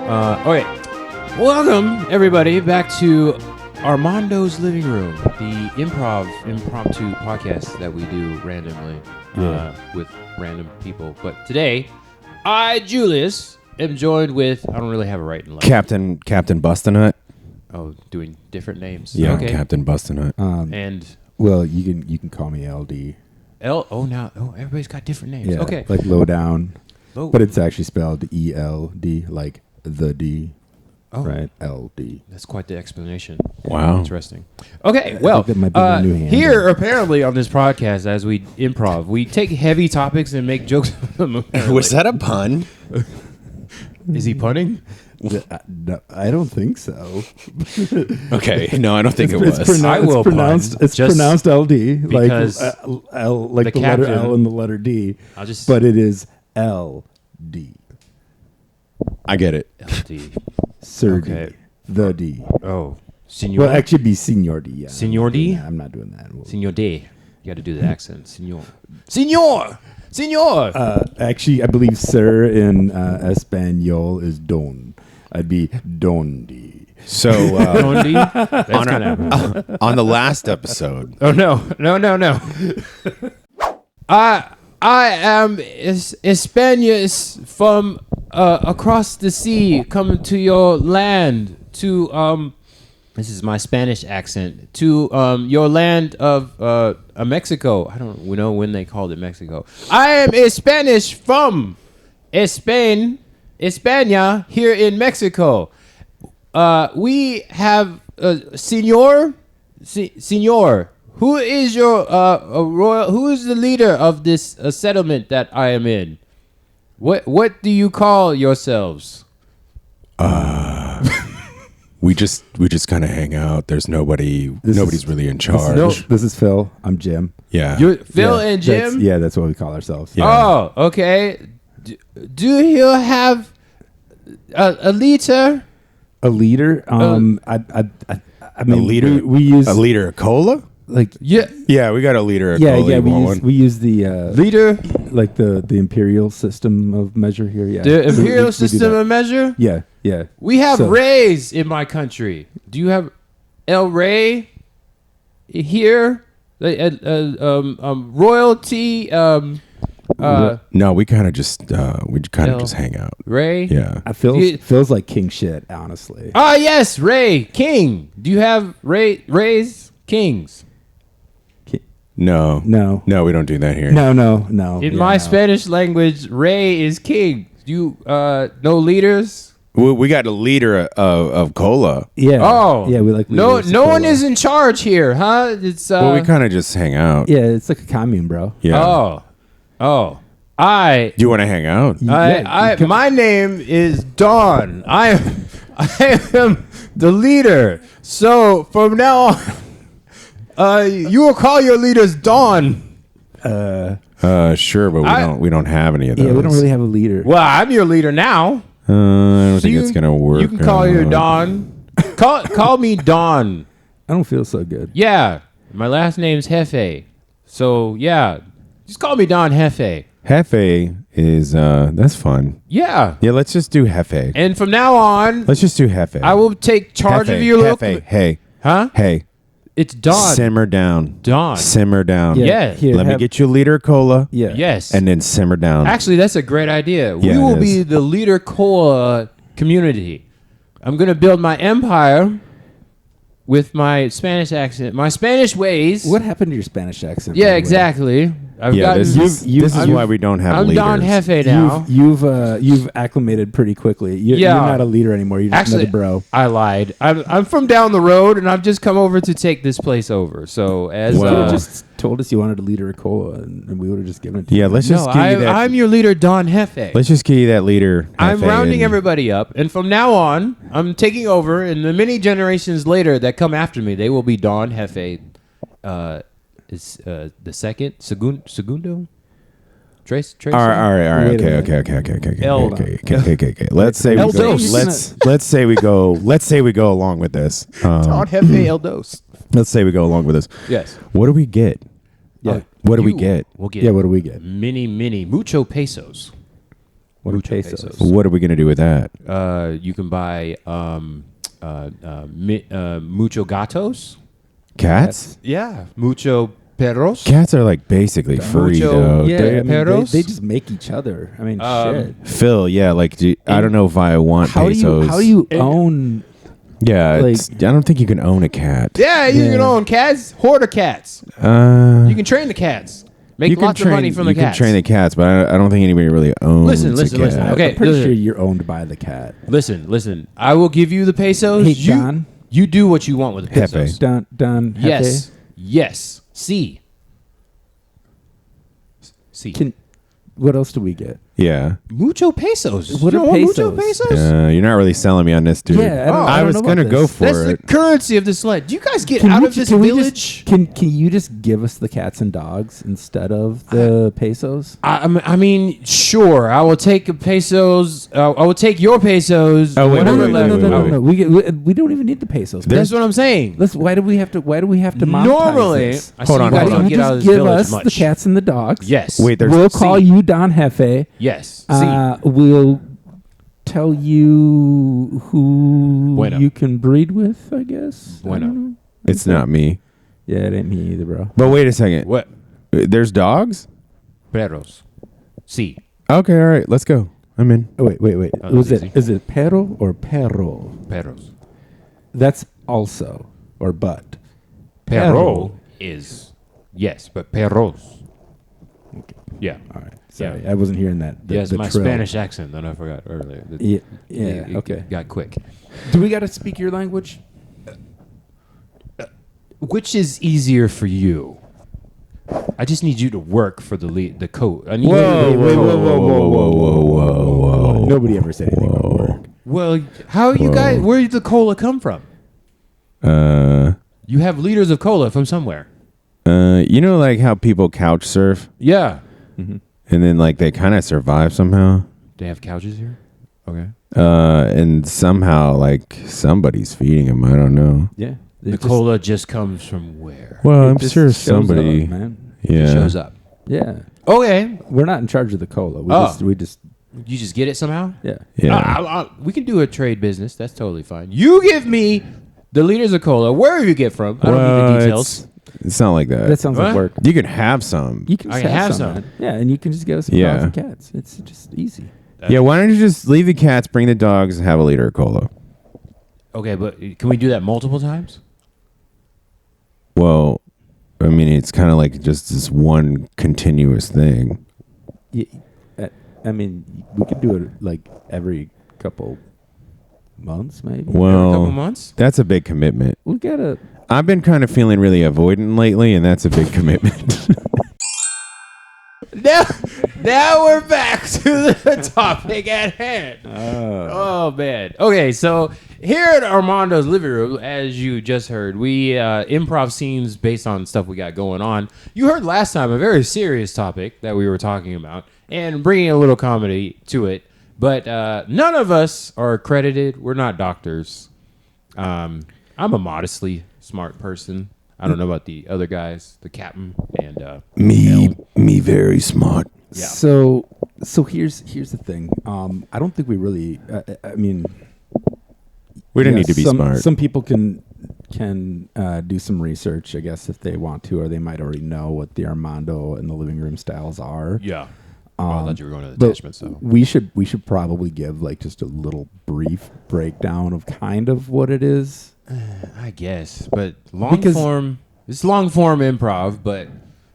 Okay. Welcome, everybody, back to Armando's Living Room, the impromptu podcast that we do randomly with random people. But today, I, Julius, am joined with, I don't really have a right and left. Captain Bustinut. Oh, doing different names. Yeah, okay. Captain Bustinut. And well, you can call me LD. Everybody's got different names. Yeah, Okay. like low down, Low. but it's actually spelled ELD, like the D. Oh. Right, LD. That's quite the explanation. Wow. Interesting. Okay, well, that might be my new handle. here apparently on this podcast, as we improv, we take heavy topics and make jokes of them. Was that a pun? Is he punning? No, I don't think so. Okay, no, I don't think it was. I will It's just pronounced LD, like because L, like the the letter captain- L and the letter D. I'll But it is LD. I get it. LD. Sir Okay. D. The D. Oh, Senor. Well, actually, be Senor D. Yeah, Senor D? I'm not doing that. Senor D. You got to do the accent. Senor. Senor. Actually, I believe Sir in Espanol is Don. I'd be Don D. So Dondi? That's gonna. on the last episode, Oh no! I am Spaniards from across the sea, coming to your land to This is my Spanish accent to your land of Mexico. I don't know when they called it Mexico. I am a Spanish from Spain, España, here in Mexico. We have Senor. Who is your royal? Who is the leader of this settlement that I am in? What do you call yourselves? we just kind of hang out. There's nobody's really in charge. This is Phil. I'm Jim. Yeah. You're Phil Yeah, and Jim. that's what we call ourselves. Yeah. Oh, okay. Do you have a liter? A leader. I mean, a liter. We use a liter of cola. like Yeah, Yeah, we got a liter of yeah cola. yeah. You want one? We use the liter. like the imperial system of measure here. Yeah, The We- we imperial do system that. of measure. Yeah. We have So- rays in my country. Do you have El Rey here? Royalty. No, we kind of just hang out. Ray. Yeah. I feel You- feels like king shit. Honestly, Ah, yes, Ray King. Do you have Rays Kings? No, we don't do that here. no. In my Spanish language, Ray is king. Do you know leaders? We got a liter of cola. Yeah. Oh, yeah. We like no leaders, one cola. is in charge here, huh? It's Well, we kind of just hang out. Yeah, it's like a commune, bro. Yeah. Oh. I Do you want to hang out? my name is Don. I am the leader. So from now on, you will call your leaders Don. Sure, but we don't have any of those. Yeah, we don't really have a leader. Well, I'm your leader now. I don't think you- it's gonna work. You can call your Don. Call me Don. I don't feel so good. Yeah, my last name's Jefe. So yeah, just call me Don Jefe. Jefe is that's fun. Yeah. Yeah, let's just do Jefe. And from now on, Let's just do Jefe. I will take charge Jefe, of your local. Jefe, hey, Huh? hey, It's Don. simmer down. Don. Simmer down. Yeah. Here, Let me get you a liter of cola. Yeah. Yes. And then simmer down. Actually, that's a great idea. Yeah, We will it be is. the leader cola community. I'm going to build my empire with my Spanish accent, my Spanish ways. What happened to your Spanish accent? by Yeah, the way? exactly. I've yeah, gotten. this is why we don't have I'm leaders. Don Jefe now. You've acclimated pretty quickly. You're Yeah. not a leader anymore. You're just Actually, another bro. I lied. I'm from down the road, and I've just come over to take this place over. So as You could Well- have just told us you wanted a leader of cola, and we would have just given it to you. Yeah, let's just no, give you that. I'm your leader, Don Jefe. Let's just give you that leader. I'm Jefe, rounding and- everybody up, and from now on, I'm taking over. And the many generations later that come after me, they will be Don Jefe. Is the second segundo? Trace. All right. Wait a Okay. minute. Okay. Let's say we El go. Dos. Let's say we go. Let's say we go along with this. Don Jefe El Dos. Let's say we go along with this. Yes. What do we get? Yeah. What do we You get? will get Yeah, what do we get? many, mucho pesos. What are Mucho pesos? What are we gonna do with that? You can buy mucho gatos. Cats? Yeah, mucho perros. Cats are like basically free Mucho- though. Yeah, They're- I mean, Perros? they just make each other. I mean, shit. Phil, yeah, like I don't know if I want How pesos. do you own? Yeah, like- I don't think you can own a cat. Yeah, you Yeah. can own cats. Hoarder cats. Uh, You can train the cats. Make you can lots train, of money from the you cats. can train the cats, but I don't think anybody really owns Listen, a listen, cat. listen. Okay, I'm pretty listen. sure you're owned by the cat. Listen. I will give you the pesos. Hey, you, Don. you do what you want with the Jefe. pesos. Don. Yes. Yes. See. See. What else do we get? Yeah. Mucho pesos. What You are don't want mucho pesos? pesos? You're not really selling me on this, dude. Yeah, I I don't was know gonna about go this. for That's it. the currency of this land. Do you guys get Can out we of ju- this can we village? just- Can you just give us the cats and dogs instead of the pesos? I mean, sure. I will take pesos. I will take your pesos. Oh, wait, whatever wait, wait, left- wait, wait, wait. We don't even need the pesos. That's what I'm saying. Why do we have to monetize Normally, this? I see Hold you on, guys hold don't on. get out of Just this give village us much. the cats and the dogs. Yes. Wait, there's We'll call you Don Jefe. Yes. See. We'll tell you who Bueno. you can breed with, I guess. I Bueno. don't know. It's not me. Yeah, it ain't me either, bro. But wait a second. What? There's dogs? Perros. See. Okay, all right, let's go. I'm in. Oh, wait. Oh, that's easy. Is it perro or perro? Perros. That's also or but. Perro is yes, but perros. Okay. Yeah. All right. Sorry, I wasn't hearing that. Yes, the my trill. Spanish accent that I forgot earlier. Yeah. It Okay. got quick. Do we got to speak your language? Which is easier for you? I just need you to work for the code. I need Whoa, you to whoa. Nobody ever said anything about work. Well, how you guys? Where did the cola come from? You have liters of cola from somewhere. You know, like how people couch surf Yeah. and then like they kind of survive somehow. They have couches here. Okay. And somehow like somebody's feeding them. I don't know. Yeah. The cola just comes from where? Well, It I'm just sure shows somebody. up, man. Yeah. It shows up. Yeah. Okay. We're not in charge of the cola. Oh. We just You just get it somehow. yeah. Yeah. We can do a trade business. That's totally fine. You give me the liters of cola, wherever you get from. I don't need the details. It's not like that. That sounds What? like work. You can have some. You can I just can have some. some. Man. Yeah, and you can just give us some Yeah. dogs and cats. It's just easy. Yeah, why don't you just leave the cats, bring the dogs, and have a liter of cola? Okay, but can we do that multiple times? Well, I mean, it's kind of like just this one continuous thing. Yeah, I mean, we could do it like every couple months, maybe. Every couple Well, months? that's a big commitment. We gotta. I've been kind of feeling really avoidant lately, and that's a big commitment. Now we're back to the topic at hand. Oh man. Okay, so here at Armando's living room, as you just heard, we improv scenes based on stuff we got going on. You heard last time a very serious topic that we were talking about and bringing a little comedy to it. But none of us are accredited. We're not doctors. I'm a modestly smart person. I don't know about the other guys, the captain and me very smart. Yeah. So here's the thing. I don't think we really. I mean, We don't yeah, need to be some, smart. Some people can do some research, I guess, if they want to, or they might already know what the Armando and the living room styles are. yeah. I thought you were going to the But attachment, so we should probably give like just a little brief breakdown of kind of what it is. I guess, but long Because- form. It's long form improv, but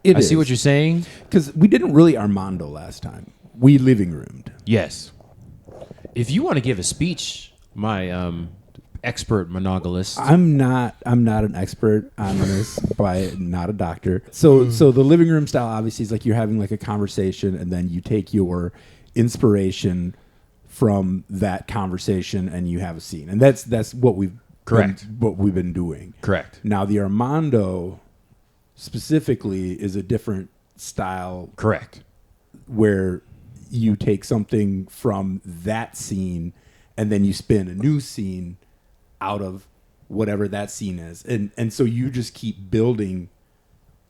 I see what you're saying. Because we didn't really Armando last time. We living roomed. Yes. If you want to give a speech, my expert monogamist. I'm not an expert on this, by not a doctor. So the living room style obviously is like you're having like a conversation, and then you take your inspiration from that conversation and you have a scene, and that's what we've Correct. what we've been doing. Correct. Now the Armando specifically is a different style Correct. where you take something from that scene and then you spin a new scene out of whatever that scene is. And so you just keep building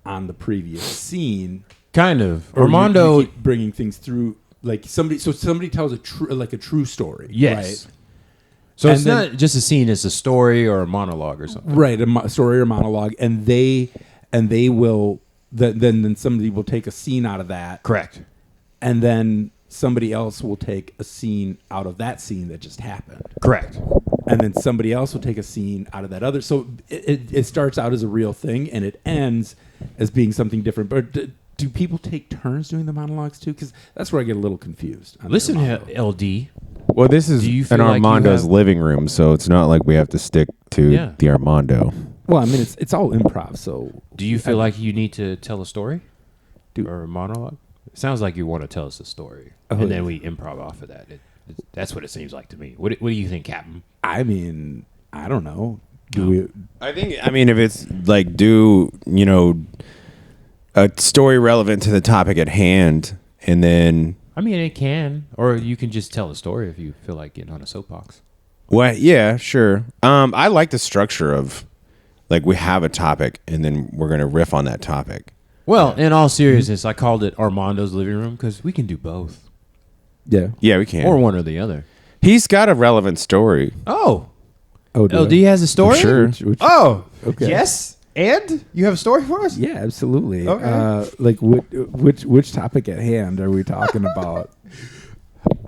on the previous scene. Kind of. Or Armando. you keep bringing things through. like somebody tells a true story. Yes. Right? So And it's then- not just a scene; it's a story or a monologue or something. Right, story or monologue, and they will then somebody will take a scene out of that, Correct. and then somebody else will take a scene out of that scene that just happened, Correct. and then somebody else will take a scene out of that other. So it starts out as a real thing, and it ends as being something different. But do people take turns doing the monologues too? Because that's where I get a little confused. on Listen, Armando. LD. Well, this is Do you feel in like you Armando's have- living room, so it's not like we have to stick to Yeah. the Armando. Well, I mean, it's all improv, so Do you feel like you need to tell a story Do- or a monologue? It sounds like you want to tell us a story, Oh, and yeah. then we improv off of that. That's what it seems like to me. What do you think, Captain? I mean, I don't know. Do we? I mean, if it's like a story relevant to the topic at hand, and then I mean, it can, or you can just tell a story if you feel like getting on a soapbox. what? Yeah, sure. I like the structure of like we have a topic, and then we're gonna riff on that topic. Well, in all seriousness, I called it Armando's living room because we can do both, Yeah. Yeah, we can. or one or the other. He's got a relevant story. Oh, Oh, do LD has a story. Sure. Oh, Okay. yes. And you have a story for us? Yeah, absolutely. Okay. Like, which topic at hand are we talking about?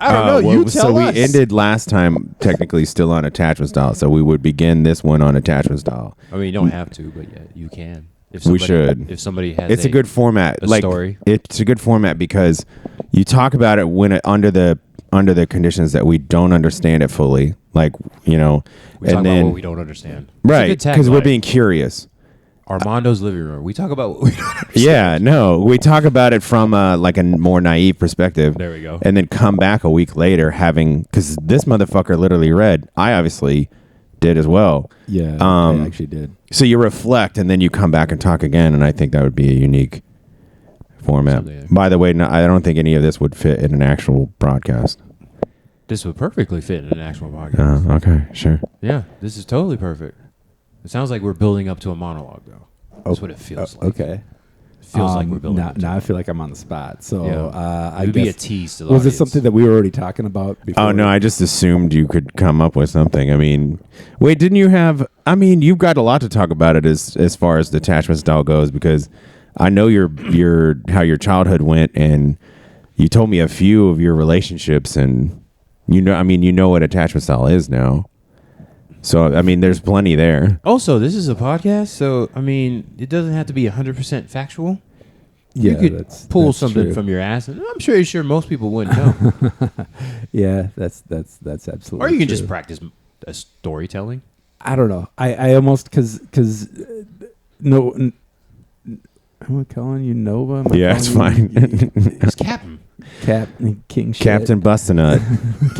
I don't know. You tell so us. we ended last time technically still on attachment style, so we would begin this one on attachment style. I mean, you don't have to, but yeah, you can. If We somebody, should. If somebody has, It's a good format. a like story. It's a good format because you talk about it when under the conditions that we don't understand it fully, like We talk and about then what we don't understand. It's a right good because we're tagline. being curious. Armando's living room. We talk about what we don't understand. Yeah, no, we talk about it from like a more naive perspective. There we go. And then come back a week later because this motherfucker literally read. I obviously did as well. Yeah, I actually did. So you reflect and then you come back and talk again, and I think that would be a unique format. Something like- By the way, no, I don't think any of this would fit in an actual broadcast. This would perfectly fit in an actual podcast. Okay, sure. Yeah, this is totally perfect. It sounds like we're building up to a monologue, though. That's what it feels like. Okay. It feels like we're building now, up to now I feel like I'm on the spot. So Yeah. I It would be a guess, tease to the was this audience. something that we were already talking about before? Oh no, I just assumed you could come up with something. I mean, wait, didn't you have? I mean, you've got a lot to talk about it as far as the attachment style goes because I know your how your childhood went, and you told me a few of your relationships, and you know what attachment style is now. So I mean, there's plenty there. Also, this is a podcast, so I mean, it doesn't have to be 100% factual. Yeah, you could that's pull something true. from your ass, and I'm sure most people wouldn't know. Yeah, that's absolutely. Or you can true. just practice a storytelling. I don't know. I almost because no. Am I calling you Nova? Am I Yeah, it's calling fine. It's Captain. Captain King shit. Captain Bustinut.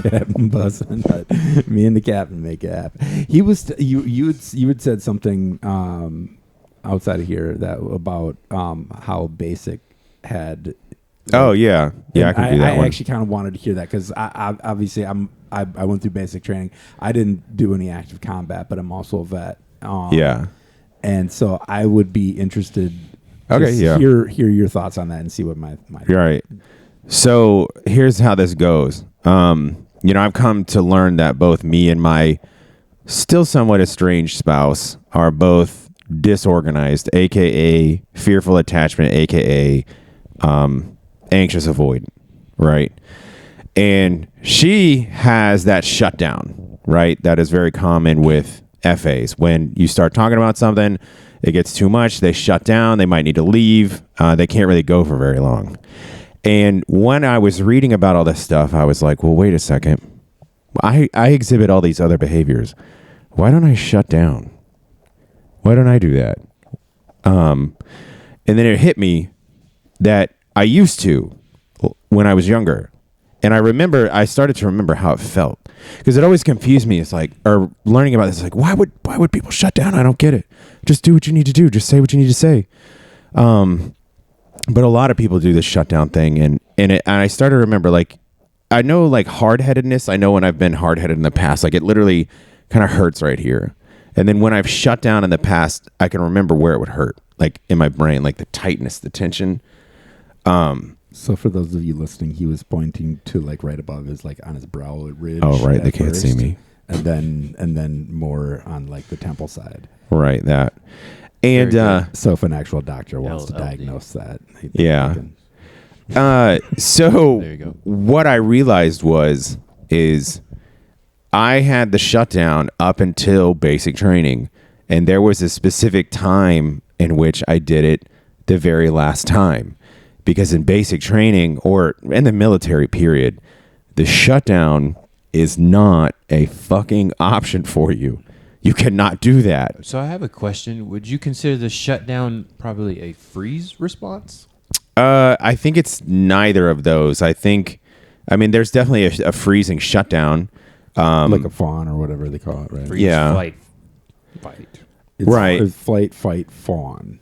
Captain Bussin. Me and the captain make it happen. He was you had said something outside of here that about how Basic had. Oh yeah, yeah, I can do that I one. actually kind of wanted to hear that because I obviously I went through basic training. I didn't do any active combat, but I'm also a vet. Yeah. and so I would be interested. Okay, just yeah. Hear your thoughts on that and see what my You're right. So here's how this goes. I've come to learn that both me and my still somewhat estranged spouse are both disorganized, aka fearful attachment, aka anxious avoidant, right? And she has that shutdown, right? That is very common with FAs. When you start talking about something, it gets too much, they shut down, they might need to leave, they can't really go for very long. And when I was reading about all this stuff, I was like, well, wait a second. I exhibit all these other behaviors. Why don't I shut down? Why don't I do that? And then it hit me that I used to when I was younger. And I started to remember how it felt because it always confused me. It's like, or learning about this, like, why would people shut down? I don't get it. Just do what you need to do. Just say what you need to say. But a lot of people do this shutdown thing. And I started to remember, like, I know like hard-headedness. I know when I've been hard-headed in the past, like it literally kind of hurts right here. And then when I've shut down in the past, I can remember where it would hurt, like in my brain, like the tightness, the tension. So for those of you listening, he was pointing to like right above his like on his brow ridge. Oh, right. They at can't see first, me. And then more on like the temple side. Right. That. And Very So if an actual doctor wants to LLD. diagnose that, Yeah. he so There you go. what I realized is I had the shutdown up until basic training, and there was a specific time in which I did it the very last time, because in basic training or in the military period, the shutdown is not a fucking option for you. You cannot do that. So I have a question. Would you consider the shutdown probably a freeze response? I think it's neither of those. I mean, there's definitely a freezing shutdown. like a fawn or whatever they call it, right? Freeze, Yeah. flight, fight. It's Right. it's flight, fight, fawn.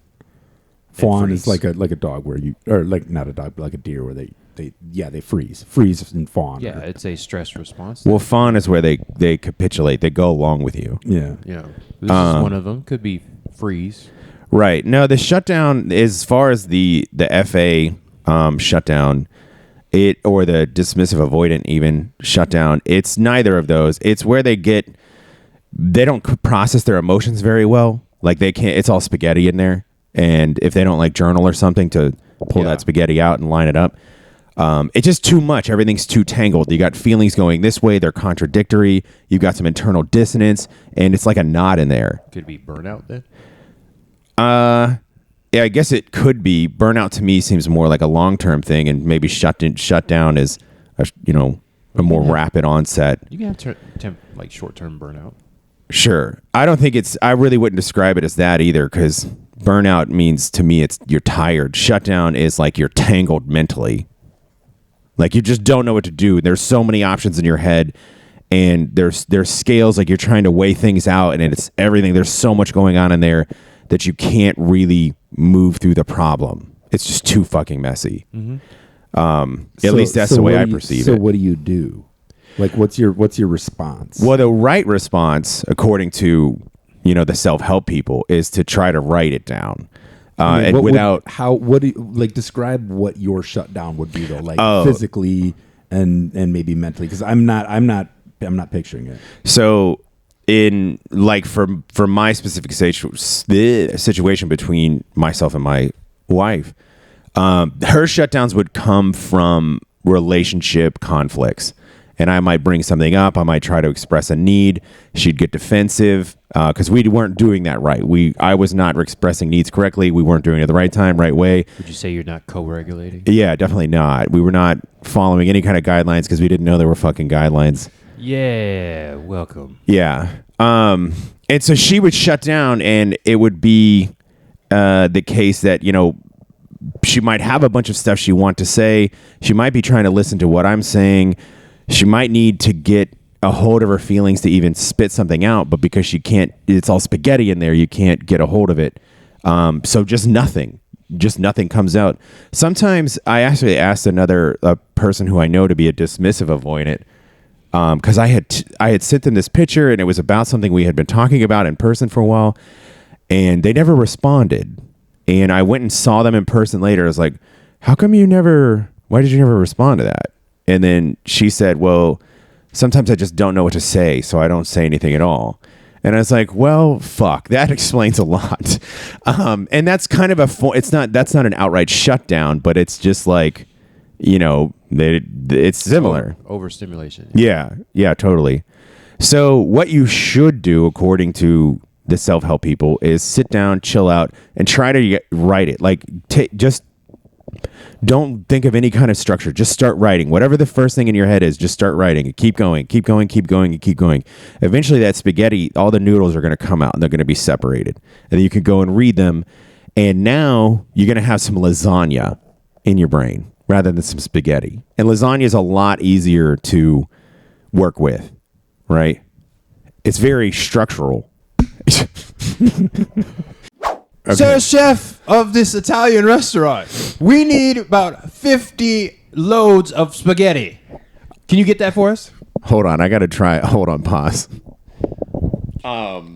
Fawn freeze. is like a dog where you, or like not a dog, but like a deer where they freeze and fawn. Yeah, or- it's a stress response. Well, fawn is where they capitulate. They go along with you. yeah. You know, this is one of them. Could be freeze. Right. No, the shutdown, as far as the FA shutdown, or the dismissive avoidant even shutdown, it's neither of those. It's where they don't process their emotions very well. Like they can't. It's all spaghetti in there, and if they don't like journal or something to pull Yeah. that spaghetti out and line it up, it's just too much. Everything's too tangled. You got feelings going this way; they're contradictory. You've got some internal dissonance, and it's like a knot in there. Could be burnout then. Yeah, I guess it could be. Burnout to me seems more like a long-term thing, and maybe shut down is a more rapid onset. You can have like short-term burnout. Sure. I don't think I really wouldn't describe it as that either, because burnout means to me you're tired. Shutdown is like you're tangled mentally. Like you just don't know what to do. There's so many options in your head, and there's scales, like you're trying to weigh things out, and it's everything. There's so much going on in there that you can't really move through the problem. It's just too fucking messy. At least that's the way I perceive it. So what do you do? Like, what's your response? Well, the right response, according to the self-help people, is to try to write it down, and what do you, like, describe what your shutdown would be though, like physically and maybe mentally, because I'm not picturing it. So in like for my specific situation between myself and my wife, her shutdowns would come from relationship conflicts. And I might bring something up. I might try to express a need. She'd get defensive because we weren't doing that right. I was not expressing needs correctly. We weren't doing it the right time, right way. Would you say you're not co-regulating? Yeah, definitely not. We were not following any kind of guidelines because we didn't know there were fucking guidelines. Yeah, welcome. Yeah. And so she would shut down, and it would be the case that, she might have a bunch of stuff she wants to say. She might be trying to listen to what I'm saying. She might need to get a hold of her feelings to even spit something out, but because she can't, it's all spaghetti in there, you can't get a hold of it. So just nothing comes out. Sometimes I actually asked a person who I know to be a dismissive avoidant, because I had sent them this picture, and it was about something we had been talking about in person for a while, and they never responded. And I went and saw them in person later. I was like, why did you never respond to that? And then she said, well, sometimes I just don't know what to say, so I don't say anything at all. And I was like, well, fuck, that explains a lot. And that's kind of that's not an outright shutdown, but it's just like, it's similar. Overstimulation. Yeah, totally. So what you should do, according to the self-help people, is sit down, chill out, and try to write it. Like, just don't think of any kind of structure. Just start writing. Whatever the first thing in your head is, just start writing. Keep going. Eventually, that spaghetti, all the noodles are going to come out, and they're going to be separated. And then you can go and read them. And now you're going to have some lasagna in your brain rather than some spaghetti. And lasagna is a lot easier to work with, right? It's very structural. Okay. Sir, chef of this Italian restaurant, we need about 50 loads of spaghetti. Can you get that for us? Hold on, I gotta try. Hold on, pause. I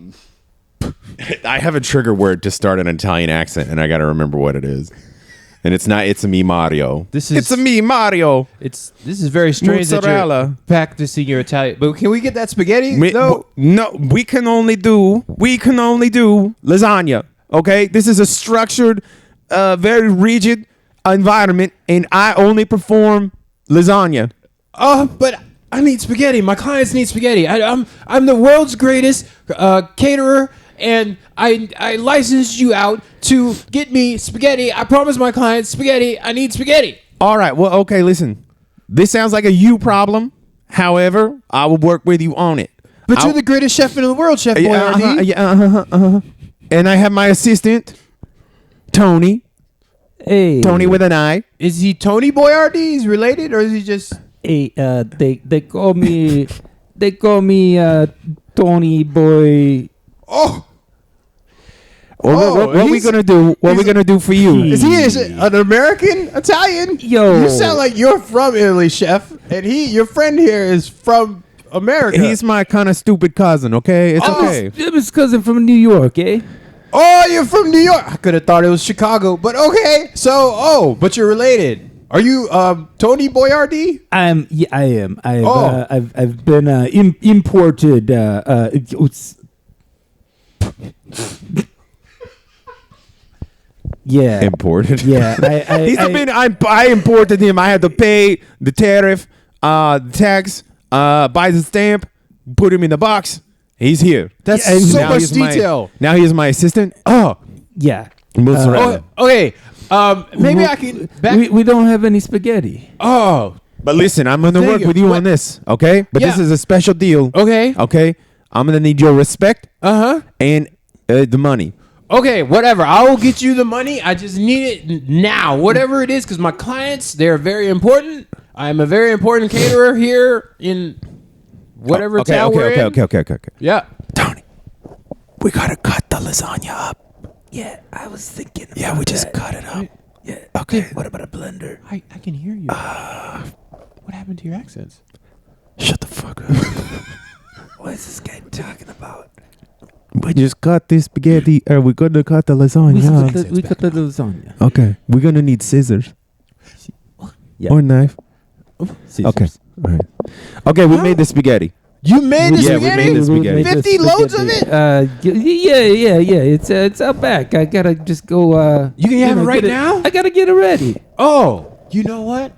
have a trigger word to start an Italian accent, and I gotta remember what it is. And it's not, it's a me Mario. This is- it's a me Mario. This is very strange that Mozzarella. you're practicing your Italian. But can we get that spaghetti? No, we can only do lasagna. Okay, this is a structured, very rigid environment, and I only perform lasagna. Oh, but I need spaghetti. My clients need spaghetti. I'm the world's greatest caterer, and I licensed you out to get me spaghetti. I promised my clients spaghetti. I need spaghetti. All right, well, okay, listen. This sounds like a you problem. However, I will work with you on it. But you're the greatest chef in the world, Chef Boyardee. And I have my assistant, Tony. Hey, Tony with an I. Is he Tony Boyardee? He's related, or is he just? Hey, they call me Tony Boy. Oh, What are we gonna do? What are we gonna do for you? is he an American Italian? Yo. You sound like you're from Italy, Chef, and your friend here is from America. He's my kind of stupid cousin. Okay, it's okay. It was cousin from New York, eh? Oh, you're from New York. I could have thought it was Chicago, but okay. So, but you're related. Are you Tony Boyardee? I am. Oh. I've been imported. Yeah. Imported. Yeah. I imported him. I had to pay the tariff, the tax, buy the stamp, put him in the box. He's here. That's so Now much he's my- detail. now he's my assistant. Oh, Yeah. mozzarella. Okay. Maybe I can. We don't have any spaghetti. Oh, But listen, I'm gonna Thank work you. with you What- on this, okay? But this Yeah. is a special deal. okay. Okay, I'm gonna need your respect Uh-huh. and the money. Okay, whatever. I will get you the money. I just need it now. Whatever it is, because my clients, they're very important. I'm a very important caterer here in whatever Okay, town we're in. okay. Yeah. Tony, we gotta cut the lasagna up. Yeah, I was thinking. Yeah, we just cut it up. Yeah. Okay. What about a blender? I can hear you. What happened to your accents? Shut the fuck up. What is this guy talking about? We just cut this spaghetti, or we're gonna cut the lasagna. We cut the lasagna. Okay, we're gonna need scissors Yeah. or knife. Scissors. Okay, all right. Okay, we made the spaghetti. You made the Yeah, we spaghetti? made the spaghetti. 50 loads of it? Yeah. It's out back. I gotta just go. You can have it right get now? I gotta get it ready. Oh, you know what?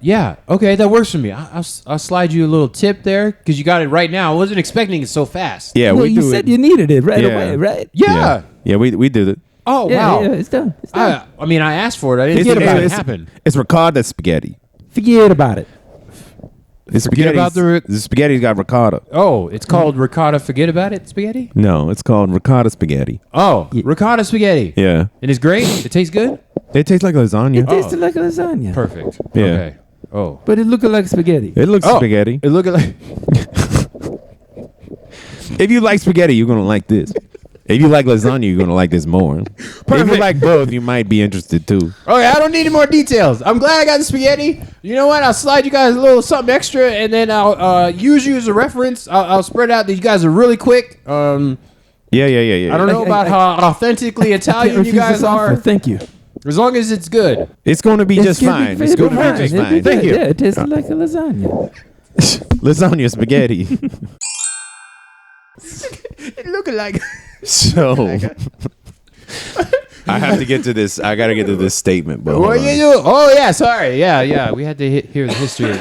Yeah, okay, that works for me. I'll slide you a little tip there because you got it right now. I wasn't expecting it so fast. Yeah, well, we you do said it. you needed it right Yeah. away, right? Yeah. Yeah, we do it. Oh, Yeah, wow. yeah, it's done. It's done. I mean, I asked for it. I didn't It's, get about it it's, happen. it's ricotta spaghetti. Forget about it. It's Forget about the spaghetti's got ricotta. Oh, it's called ricotta. Forget about it. Spaghetti. No, it's called ricotta spaghetti. Oh, ricotta spaghetti. Yeah, And it's great. It tastes good. it tastes like lasagna. It tasted like lasagna, Perfect. Yeah. Okay. Oh. but it looked like spaghetti. It looks spaghetti. It looked like. If you like spaghetti, you're gonna like this. If you like lasagna, you're gonna like this more. If Perfect. you like both, you might be interested too. Okay, I don't need any more details. I'm glad I got the spaghetti. You know what? I'll slide you guys a little something extra, and then I'll use you as a reference. I'll spread out that you guys are really quick. Yeah. I don't know about how authentically Italian you guys are. Thank you. As long as it's good. It's going to be just fine. It's going to be just fine. Thank you. Yeah, it tasted like a lasagna. Lasagna spaghetti. It looked like. So I have to get to this. I got to get to this statement. But What hold you on. do? Oh yeah, sorry. Yeah. We had to hear the history.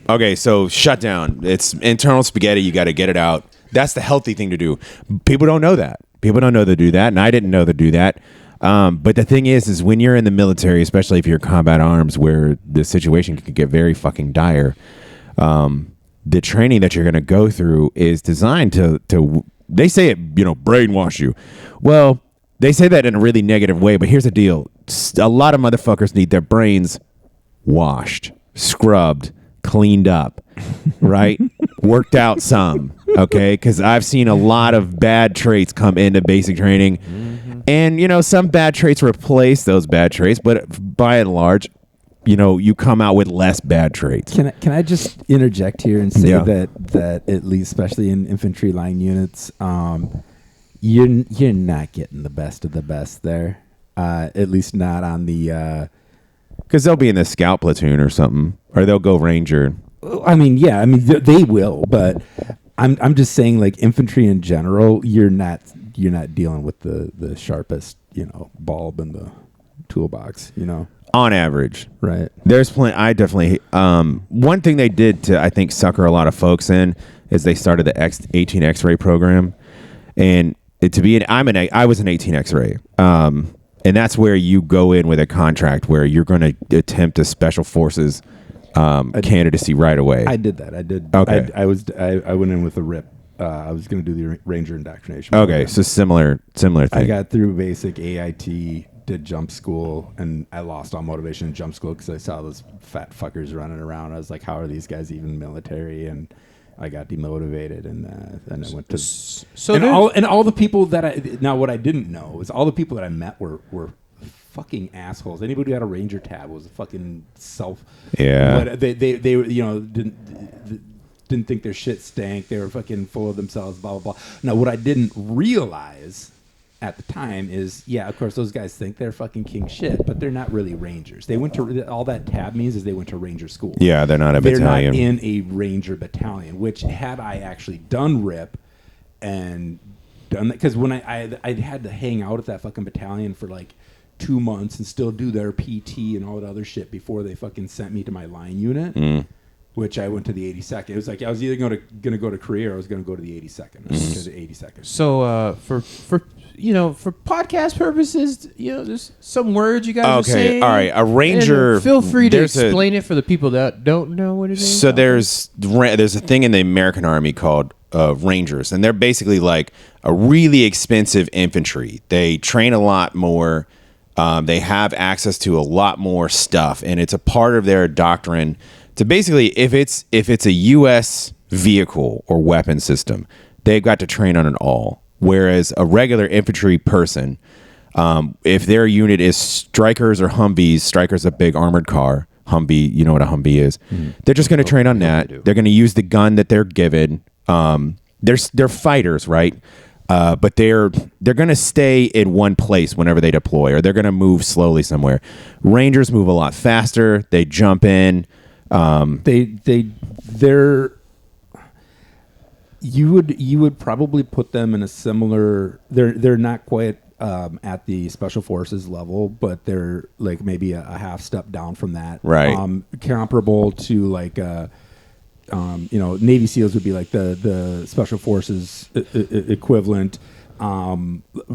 Okay, so shutdown. It's internal spaghetti. You got to get it out. That's the healthy thing to do. People don't know that. People don't know to do that, and I didn't know to do that. But the thing is when you're in the military, especially if you're combat arms, where the situation can get very fucking dire, the training that you're going to go through is designed to they say it, brainwash you. Well, they say that in a really negative way, but here's the deal. A lot of motherfuckers need their brains washed, scrubbed, cleaned up, right? Worked out some, okay? Because I've seen a lot of bad traits come into basic training. And, some bad traits replace those bad traits, but by and large, you come out with less bad traits. Can I just interject here and say Yeah. that at least, especially in infantry line units, you're not getting the best of the best there. At least not on the. Because they'll be in the scout platoon or something, or they'll go ranger. I mean, yeah, I mean they will, but I'm just saying, like infantry in general, you're not dealing with the sharpest, bulb in the toolbox, On average, right? There's plenty. I definitely. One thing they did to, I think, sucker a lot of folks in is they started the 18 X-ray program, and I was an 18 X-ray, and that's where you go in with a contract where you're going to attempt a special forces candidacy right away. I did that. I did. Okay. I went in with a RIP. I was going to do the Ranger indoctrination. Okay, program. so similar thing. I got through basic AIT, did jump school, and I lost all motivation in jump school because I saw those fat fuckers running around. I was like, how are these guys even military? And I got demotivated, and then I went to all the people that what I didn't know is all the people that I met were fucking assholes. Anybody who had a Ranger tab was a fucking self. Yeah. But they didn't think their shit stank. They were fucking full of themselves. Blah blah blah. Now what I didn't realize at the time is, yeah, of course those guys think they're fucking king shit, but they're not really Rangers. They went to all that tab means is they went to Ranger school. Yeah, they're not a battalion. They're not in a Ranger battalion. Which had I actually done RIP and done that, because when I had to hang out at that fucking battalion for like 2 months and still do their PT and all that other shit before they fucking sent me to my line unit, which I went to the 82nd. It was like I was either going to go to Korea or I was going to go to the 82nd. I went to the 82nd. So for podcast purposes, there's some words you guys are saying. All right. A ranger. And feel free to explain it for the people that don't know what it is. So there's a thing in the American Army called Rangers, and they're basically like a really expensive infantry. They train a lot more. They have access to a lot more stuff, and it's a part of their doctrine to basically, if it's a U.S. vehicle or weapon system, they've got to train on it all. Whereas a regular infantry person, if their unit is Strikers or Humvees, Striker's a big armored car. Humvee, you know what a Humvee is. They're just going to train on that. They're going to use the gun that they're given. They're fighters, right? But they're going to stay in one place whenever they deploy, or they're going to move slowly somewhere. Rangers move a lot faster. They jump in. They're. You would probably put them in a similar. They're not quite at the special forces level, but they're like maybe a half step down from that. Right. Comparable to like. Navy SEALs would be like the special forces equivalent.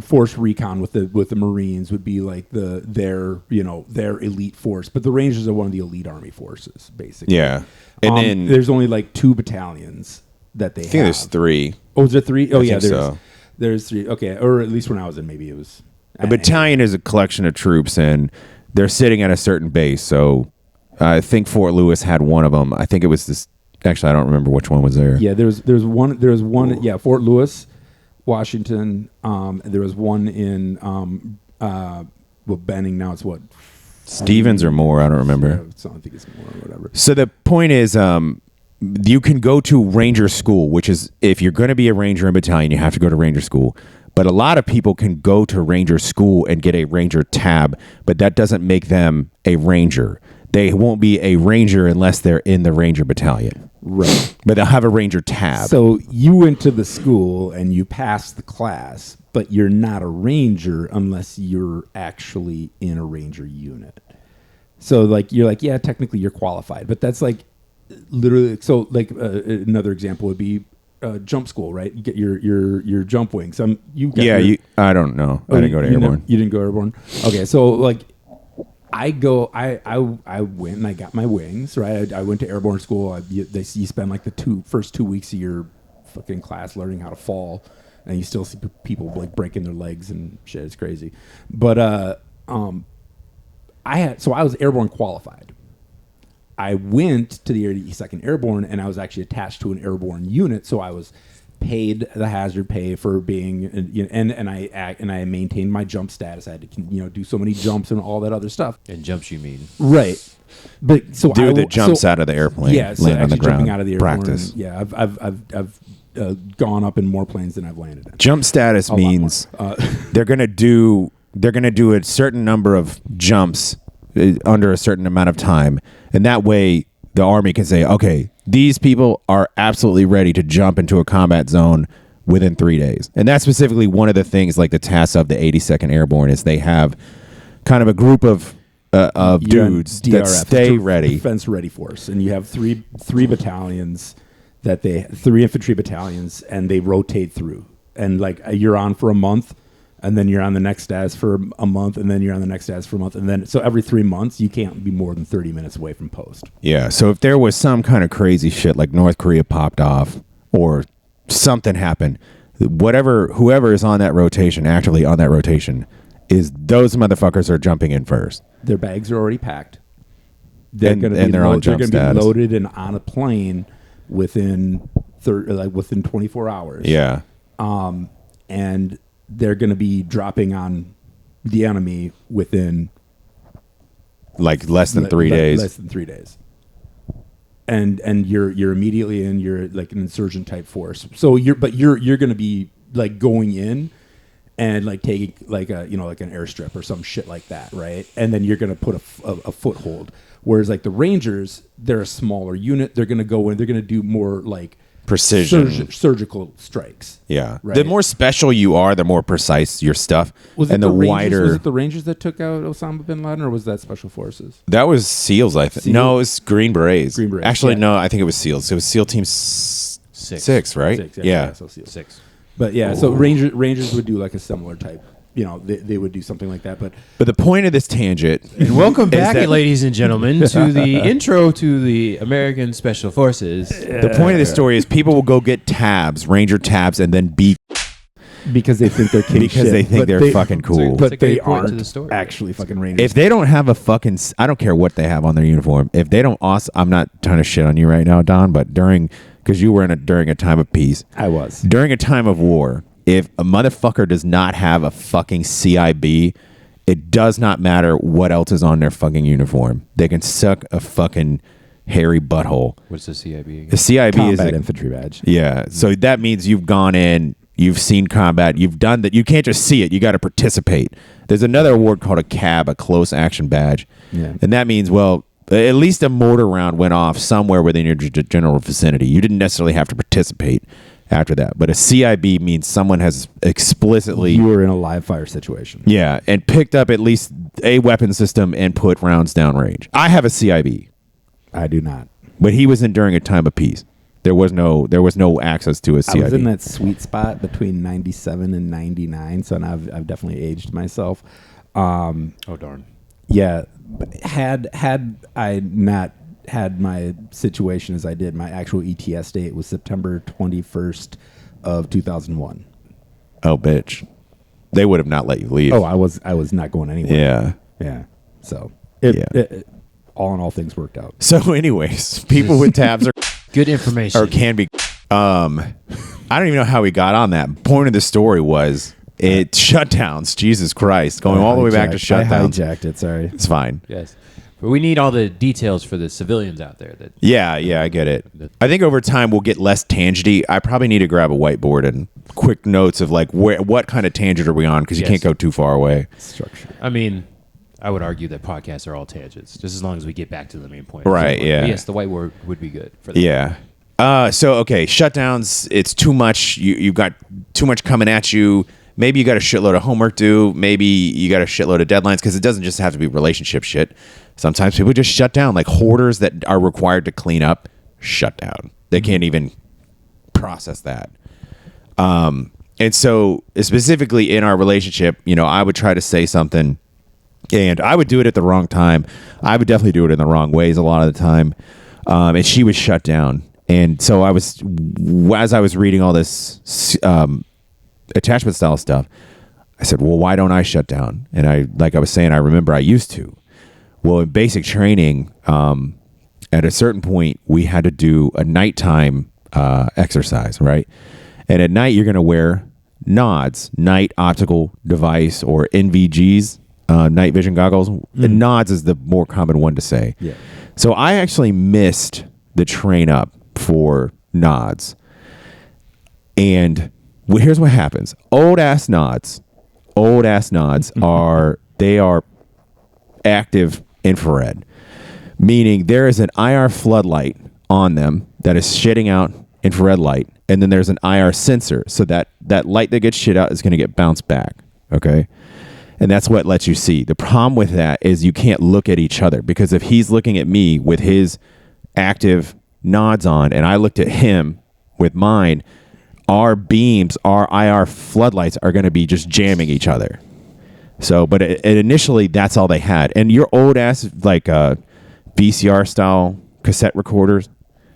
Force recon with the Marines would be like their elite force, but the Rangers are one of the elite Army forces, basically. Yeah, and then there's only like 2 battalions that they have. I think there's 3. Oh, is there 3? Oh, yeah, there's 3. Okay, or at least when I was in, maybe it was. A battalion is a collection of troops, and they're sitting at a certain base. So I think Fort Lewis had one of them. I think it was this. Actually, I don't remember which one was there. Yeah, there's one. Yeah, Fort Lewis, Washington. There was one in Benning. Now it's what? Stevens or more. I don't remember. Yeah, I think it's more or whatever. So the point is, you can go to Ranger school, which is, if you're going to be a Ranger in battalion, you have to go to Ranger school. But a lot of people can go to Ranger school and get a Ranger tab, but that doesn't make them a Ranger. They won't be a Ranger unless they're in the Ranger battalion. Right. But they'll have a Ranger tab. So you went to the school and you passed the class, but you're not a Ranger unless you're actually in a Ranger unit. So like you're like, yeah, technically you're qualified, but that's like literally. So like another example would be jump school, right? You get your jump wings. I don't know. I didn't go to airborne. You didn't go airborne. Okay, so like. I went and I got my wings, right? I went to airborne school. You spend like the first 2 weeks of your fucking class learning how to fall, and you still see people like breaking their legs and shit. It's crazy. But I was airborne qualified. I went to the 82nd Airborne, and I was actually attached to an airborne unit, so I was paid the hazard pay for being, and I maintained my jump status. I had to do so many jumps and all that other stuff. And jumps, you mean? Right. But so do the jumps out of the airplane. Yeah, so land on the ground. Jumping out of the airplane. Practice. Yeah, I've gone up in more planes than I've landed in. Jump status means they're going to do they're going to do a certain number of jumps under a certain amount of time, and that way the Army can say, okay, these people are absolutely ready to jump into a combat zone within 3 days. And that's specifically one of the things, like the tasks of the 82nd Airborne, is they have kind of a group of dudes that stay ready. Defense ready force. And you have three battalions three infantry battalions, and they rotate through. And like you're on for a month, and then you're on the next status for a month, and then you're on the next status for a month. And then, so every 3 months, you can't be more than 30 minutes away from post. Yeah. So if there was some kind of crazy shit like North Korea popped off or something happened, whoever is on that rotation, actively on that rotation, is those motherfuckers are jumping in first. Their bags are already packed. They're going to be loaded and on a plane within 24 hours. Yeah. And they're going to be dropping on the enemy within like less than 3 days. Less than 3 days. And you're immediately in. You're like an insurgent type force. So you're going to be like going in and like taking like an airstrip or some shit like that, right? And then you're going to put a foothold. Whereas like the Rangers, they're a smaller unit. They're going to go in. They're going to do more like precision surgical strikes. Yeah. Right? The more special you are, the more precise your stuff. Was it the Rangers that took out Osama bin Laden, or was that Special Forces? That was SEALs, I think. No, it was Green Berets. Actually, yeah. No, I think it was SEALs. It was SEAL Team 6, right? 6, yeah. So SEALs. 6. But yeah, so Rangers would do like a similar type. You know, they would do something like that. But the point of this tangent, and welcome back, ladies and gentlemen, to the intro to the American Special Forces. The point of this story is people will go get tabs, Ranger tabs, and then be because they think they're king because shit. they think they're fucking cool. But they aren't actually fucking Rangers. If they don't have a fucking, I don't care what they have on their uniform. If they don't, I'm not trying to shit on you right now, Don, but because you were during a time of peace. I was. During a time of war, if a motherfucker does not have a fucking CIB, it does not matter what else is on their fucking uniform. They can suck a fucking hairy butthole. What's the CIB again? The CIB Combat is infantry badge. Yeah. So that means you've gone in, you've seen combat, you've done that. You can't just see it. You got to participate. There's another award called a CAB, a close action badge. Yeah. And that means, well, at least a mortar round went off somewhere within your general vicinity. You didn't necessarily have to participate after that. But a CIB means someone has explicitly... You were in a live fire situation. Yeah, and picked up at least a weapon system and put rounds downrange. I have a CIB. I do not. But he was in during a time of peace. There was no access to a CIB. I was in that sweet spot between 97 and 99, so now I've definitely aged myself. Oh, darn. Yeah, had I not had my situation as I did, my actual ETS date was September 21st of 2001. Oh, bitch. They would have not let you leave. Oh, I was not going anywhere. Yeah. Yeah. So, all in all, things worked out. So, anyways, people with tabs are good information. Or can be. I don't even know how we got on that. Point of the story was shutdowns. Jesus Christ. Going all the way back to shutdowns. I hijacked it. Sorry. It's fine. Yes. But we need all the details for the civilians out there. Yeah, I get it. I think over time we'll get less tangenty. I probably need to grab a whiteboard and quick notes of like what kind of tangent are we on, because you can't go too far away. Structure. I mean, I would argue that podcasts are all tangents, just as long as we get back to the main point. Right, yeah. Yes, the whiteboard would be good for that. Yeah. Okay, shutdowns, it's too much. You've got too much coming at you. Maybe you got a shitload of homework due. Maybe you got a shitload of deadlines, because it doesn't just have to be relationship shit. Sometimes people just shut down, like hoarders that are required to clean up, shut down. They can't even process that. And so specifically in our relationship, I would try to say something and I would do it at the wrong time. I would definitely do it in the wrong ways a lot of the time. And she was shut down. And so as I was reading all this attachment style stuff, I said, well, why don't I shut down? And like I was saying, I remember I used to. Well, in basic training, at a certain point, we had to do a nighttime exercise, right? And at night, you're going to wear NODs, night optical device, or NVGs, night vision goggles. And NODs is the more common one to say. Yeah. So I actually missed the train up for NODs. And here's what happens. Old ass NODs, old ass nods are active infrared, meaning there is an IR floodlight on them that is shitting out infrared light, and then there's an IR sensor, so that light that gets shit out is going to get bounced back. Okay. And that's what lets you see. The problem with that is you can't look at each other, because if he's looking at me with his active nods on and I looked at him with mine, our beams, our IR floodlights are going to be just jamming each other. So, but initially that's all they had. And your old ass like VCR style cassette recorders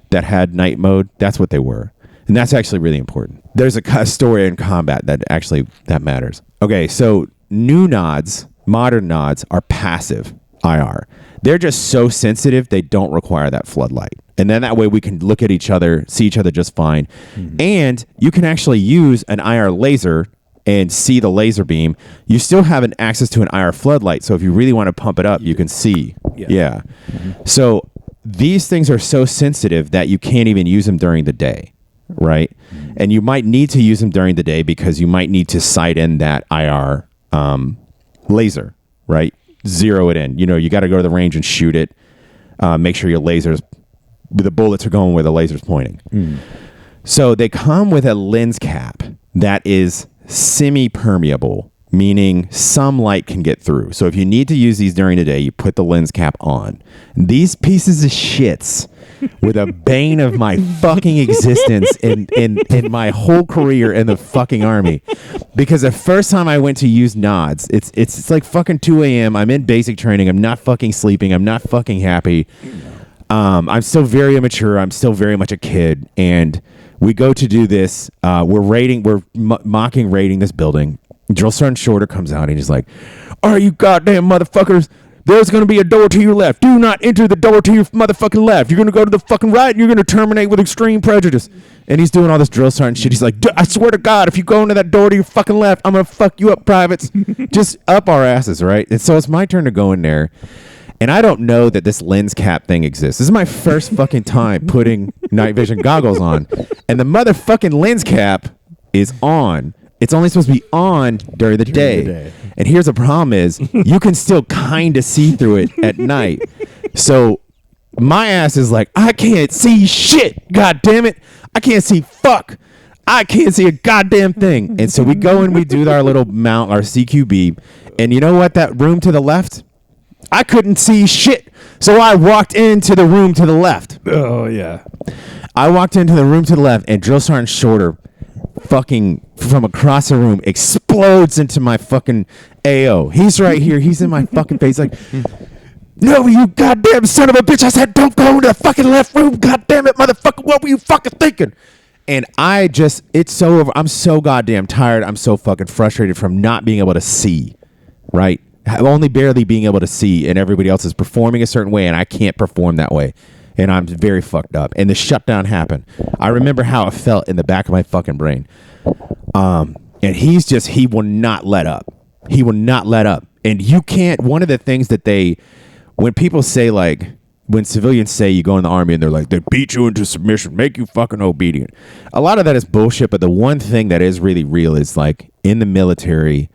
that had night mode, that's what they were. And that's actually really important. There's a story in combat that matters. Okay, so new nods, modern nods, are passive IR. They're just so sensitive, they don't require that floodlight. And then that way we can look at each other, see each other just fine. Mm-hmm. And you can actually use an IR laser and see the laser beam. You still have an access to an IR floodlight, so if you really want to pump it up, you can see. Yeah. Mm-hmm. So these things are so sensitive that you can't even use them during the day, right? Mm-hmm. And you might need to use them during the day because you might need to sight in that IR laser, right? Zero it in. You know, you got to go to the range and shoot it. Make sure the bullets are going where the laser's pointing. Mm. So they come with a lens cap that is semi-permeable, meaning some light can get through. So if you need to use these during the day, you put the lens cap on. These pieces of shits were the bane of my fucking existence in my whole career in the fucking army. Because the first time I went to use nods, it's like fucking 2 a.m. I'm in basic training. I'm not fucking sleeping. I'm not fucking happy. I'm still very immature. I'm still very much a kid. And we go to do this. We're mocking raiding this building. Drill Sergeant Shorter comes out and he's like, "Are you goddamn motherfuckers? There's going to be a door to your left. Do not enter the door to your motherfucking left. You're going to go to the fucking right and you're going to terminate with extreme prejudice." And he's doing all this drill sergeant shit. He's like, "I swear to God, if you go into that door to your fucking left, I'm going to fuck you up, privates." Just up our asses, right? And so it's my turn to go in there. And I don't know that this lens cap thing exists. This is my first fucking time putting night vision goggles on. And the motherfucking lens cap is on. It's only supposed to be on during the day. And here's the problem is you can still kind of see through it at night. So my ass is like, I can't see shit. God damn it. I can't see fuck. I can't see a goddamn thing. And so we go and we do our little mount, our CQB. And you know what? That room to the left, I couldn't see shit. So I walked into the room to the left. Oh, yeah. I walked into the room to the left and Drill Sergeant Shorter fucking from across the room explodes into my fucking AO. He's right here. He's in my fucking face like, "No, you goddamn son of a bitch. I said don't go into the fucking left room. Goddamn it, motherfucker. What were you fucking thinking?" And it's so over. I'm so goddamn tired. I'm so fucking frustrated from not being able to see, right? Only barely being able to see, and everybody else is performing a certain way and I can't perform that way. And I'm very fucked up. And the shutdown happened. I remember how it felt in the back of my fucking brain. And he will not let up. He will not let up. And you can't, one of the things that when people say like, when civilians say you go in the army and they're like, they beat you into submission, make you fucking obedient. A lot of that is bullshit. But the one thing that is really real is like in the military,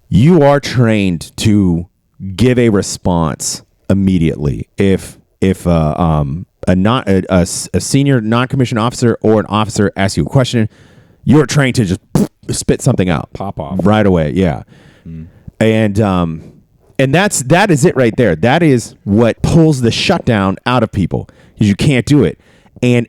you are trained to give a response immediately. If a senior non-commissioned officer or an officer asks you a question, you're trained to just spit something out, pop off right away. Yeah, and that is it right there. That is what pulls the shutdown out of people. You can't do it, and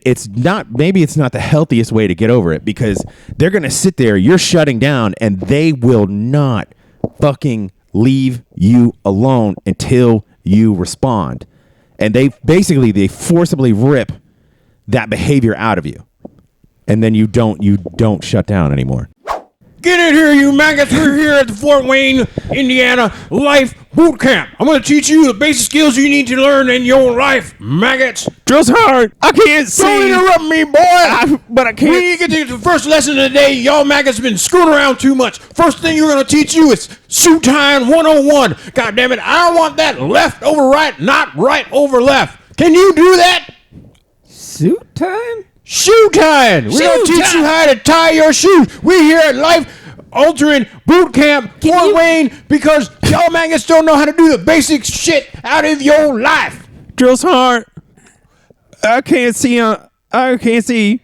maybe it's not the healthiest way to get over it because they're gonna sit there. You're shutting down, and they will not fucking leave you alone until you respond. And they forcibly rip that behavior out of you. And then you don't shut down anymore. Get in here, you maggots. We're here at the Fort Wayne, Indiana Life Boot Camp. I'm going to teach you the basic skills you need to learn in your life, maggots. Drill's hard. I can't see. Don't interrupt me, boy. But I can't. We get to the first lesson of the day. Y'all maggots been screwing around too much. First thing you're going to teach you is suit tying 101. God damn it. I want that left over right, not right over left. Can you do that? Suit time? Shoe tying. We're going to teach you how to tie your shoes. We here at Life altering boot camp Fort Wayne because y'all maggots don't know how to do the basic shit out of your life. Drill Sergeant, I can't see. I can't see.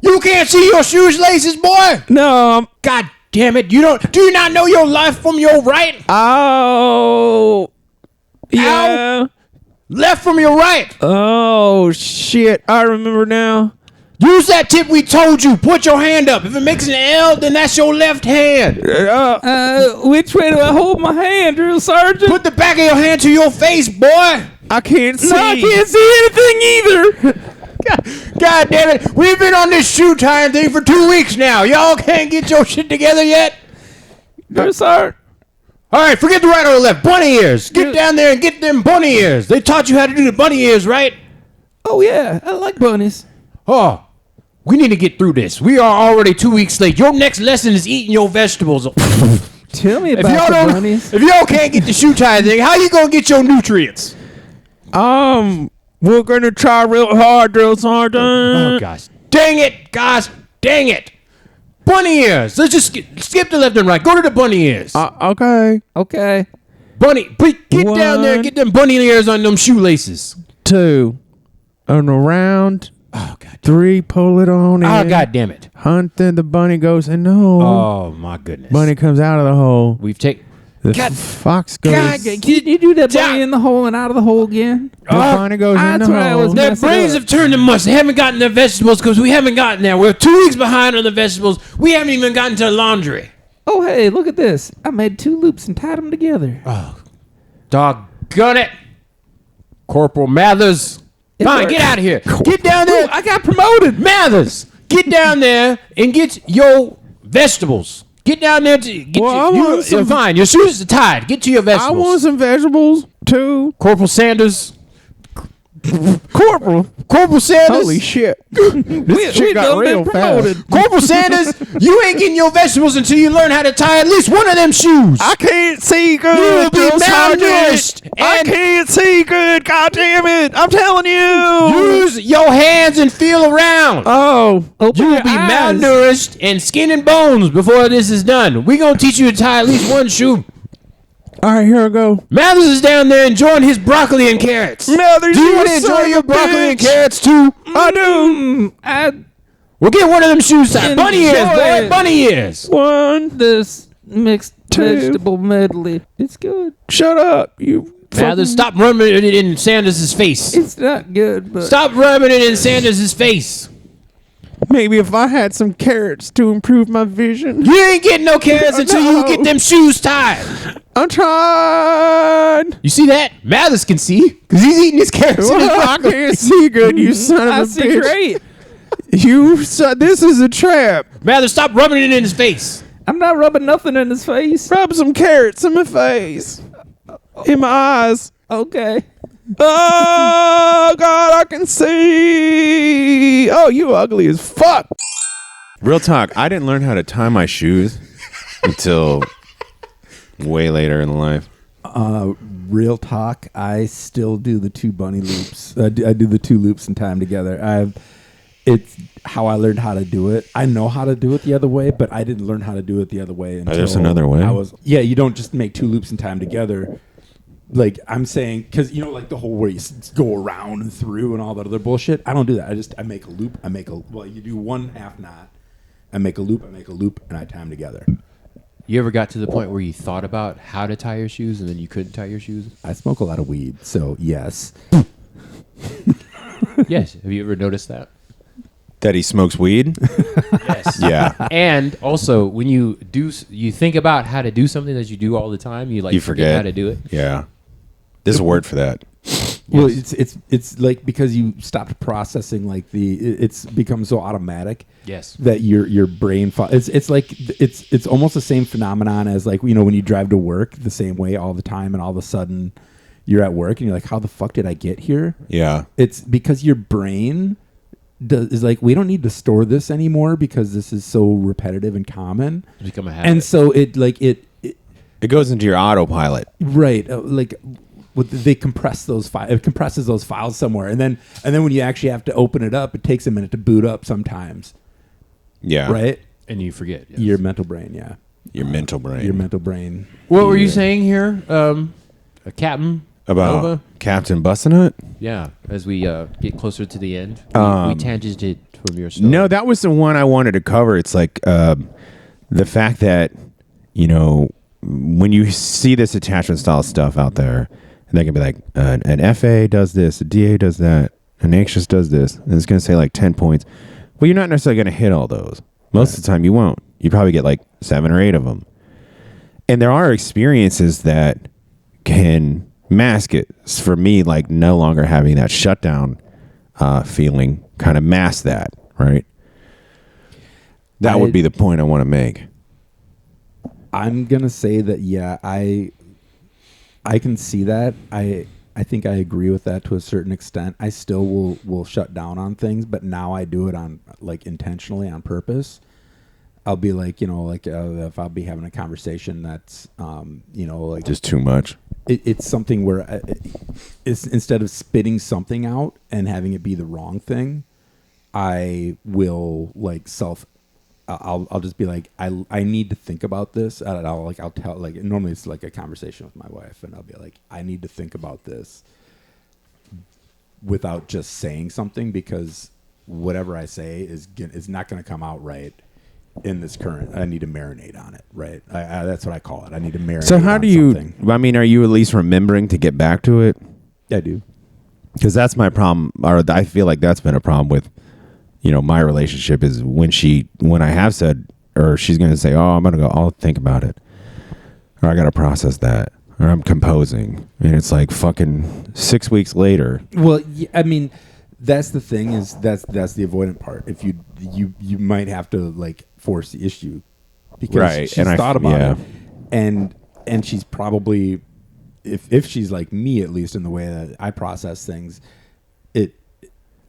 You can't see your shoes laces, boy. No. God damn it! Do you not know your left from your right? Oh. Yeah. Ow. Left from your right. Oh shit! I remember now. Use that tip we told you. Put your hand up. If it makes an L, then that's your left hand. Which way do I hold my hand, Drill Sergeant? Put the back of your hand to your face, boy. I can't see. No, I can't see anything either. God damn it. We've been on this shoe tying thing for 2 weeks now. Y'all can't get your shit together yet? Drill Sergeant. All right, forget the right or the left. Bunny ears. Get down there and get them bunny ears. They taught you how to do the bunny ears, right? Oh, yeah. I like bunnies. Oh, we need to get through this. We are already 2 weeks late. Your next lesson is eating your vegetables. Tell me about the bunnies. If y'all can't get the shoe tie thing, how you gonna get your nutrients? We're gonna try real hard, Drill Sergeant. Oh gosh, dang it, guys, dang it! Bunny ears. Let's just skip the left and right. Go to the bunny ears. Okay. Okay. Bunny, get down there and get them bunny ears on them shoelaces. 2, and around. Oh god. 3, pull it on in. Oh god damn it. Hunt, then the bunny goes in the hole. Oh my goodness. Bunny comes out of the hole. We've taken. The God- fox goes. God, Can you do that bunny in the hole and out of the hole again? The bunny goes in the that's what I hole. was Their messing brains up. have turned to mush. They haven't gotten their vegetables because we haven't gotten there. We're 2 weeks behind on the vegetables. We haven't even gotten to laundry. Oh, hey, look at this. I made 2 loops and tied them together. Doggone it. Corporal Mathers. Fine, worked. get out of here. Get down there. Ooh, I got promoted. Mathers, get down there and get your vegetables. Get down there to get Well, you're fine. Your shoes are tied. Get to your I vegetables. want some vegetables too. Corporal Sanders. Corporal. Corporal Sanders. Holy shit. This shit got done real been fast. promoted. Corporal Sanders, you ain't getting your vegetables until you learn how to tie at least one of them shoes. I can't see good. You will be Drill Sergeant. malnourished I and- can't see good. God damn it. I'm telling you. Use your hands and feel around. Oh. Open You will your be eyes. malnourished and skin and bones before this is done. We're going to teach you to tie at least one shoe. All right, here I go. Mathers is down there enjoying his broccoli and carrots. Mathers, Do you you want to son enjoy of your a broccoli and bitch. carrots too? I do. We'll get one of them shoes tied. Bunny ears, Enjoy boy. it. Bunny ears. 1. This mixed 2. vegetable medley. It's good. Shut up. You. Mathers, stop rubbing it in Sanders' face. It's not good, but Stop rubbing it in Sanders' face. Maybe if I had some carrots to improve my vision. You ain't getting no carrots until you No. get them shoes tied. I'm trying. You see that? Mathers can see because he's eating his carrots. in his I broccoli. can't see good, you son of I a see bitch. great. You son, this is a trap. Mathers, stop rubbing it in his face. I'm not rubbing nothing in his face. Rub some carrots in my face. In my eyes. Okay. Oh, God, I can see. Oh, you ugly as fuck. Real talk, I didn't learn how to tie my shoes until way later in life. Real talk, I still do the 2 bunny loops. I do the 2 loops and tie them together. It's how I learned how to do it. I know how to do it the other way, but I didn't learn how to do it the other way until there's another way? you don't just make 2 loops and tie them together. Like I'm saying, because like the whole where you go around and through and all that other bullshit. I don't do that. I make a loop. You do 1 half knot. I make a loop, and I tie them together. You ever got to the point where you thought about how to tie your shoes and then you couldn't tie your shoes? I smoke a lot of weed, so yes. Yes. Have you ever noticed that? That he smokes weed? Yes. Yeah. And also, when you think about how to do something that you do all the time, you You forget. how to do it. Yeah. There's a word for that. Well, it's like because you stopped processing like it's become so automatic. Yes. That your brain it's like it's almost the same phenomenon as like when you drive to work the same way all the time and all of a sudden you're at work and you're like, how the fuck did I get here? Yeah. It's because your brain is like, we don't need to store this anymore because this is so repetitive and common. It's become a habit. And so it goes into your autopilot. right they compress those files. It compresses those files somewhere, and then when you actually have to open it up, it takes a minute to boot up sometimes. Yeah. Right. And you forget. Yes. Your mental brain, yeah. Your mental brain. Your mental brain. What were you saying here, Captain? About Nova? Captain Bussinut? Yeah, as we get closer to the end, we tangented from your story. No, that was the one I wanted to cover. It's like the fact that, when you see this attachment style stuff out there, and they can be like, an FA does this, a DA does that, an anxious does this, and it's going to say like 10 points. Well, you're not necessarily going to hit all those. Most of the time you won't. You probably get like 7 or 8 of them. And there are experiences that can mask it. For me, like no longer having that shutdown feeling kind of mask that, right? That would be the point I want to make. I'm gonna say that I can see that. I think I agree with that to a certain extent. I still will shut down on things, but now I do it on like intentionally on purpose. I'll be like, if I'll be having a conversation that's, like Just too much. It's something where it's instead of spitting something out and having it be the wrong thing, I will like I'll just be like, I need to think about this. And I'll tell, like, normally it's like a conversation with my wife, and I'll be like, I need to think about this without just saying something, because whatever I say is not going to come out right in this current. I need to marinate on it, right? That's what I call it. I need to marinate. So how on do you? something. I mean, are you at least remembering to get back to it? I do. Because that's my problem, or I feel like that's been a problem with, my relationship is when I have said, or she's going to say, oh, I'm going to go, I'll think about it, or I got to process that, or I'm composing, and it's like fucking 6 weeks later. Well, I mean, that's the thing is that's the avoidant part. If you might have to like force the issue because Right, she's and thought about yeah. it, and she's probably, if she's like me, at least in the way that I process things, it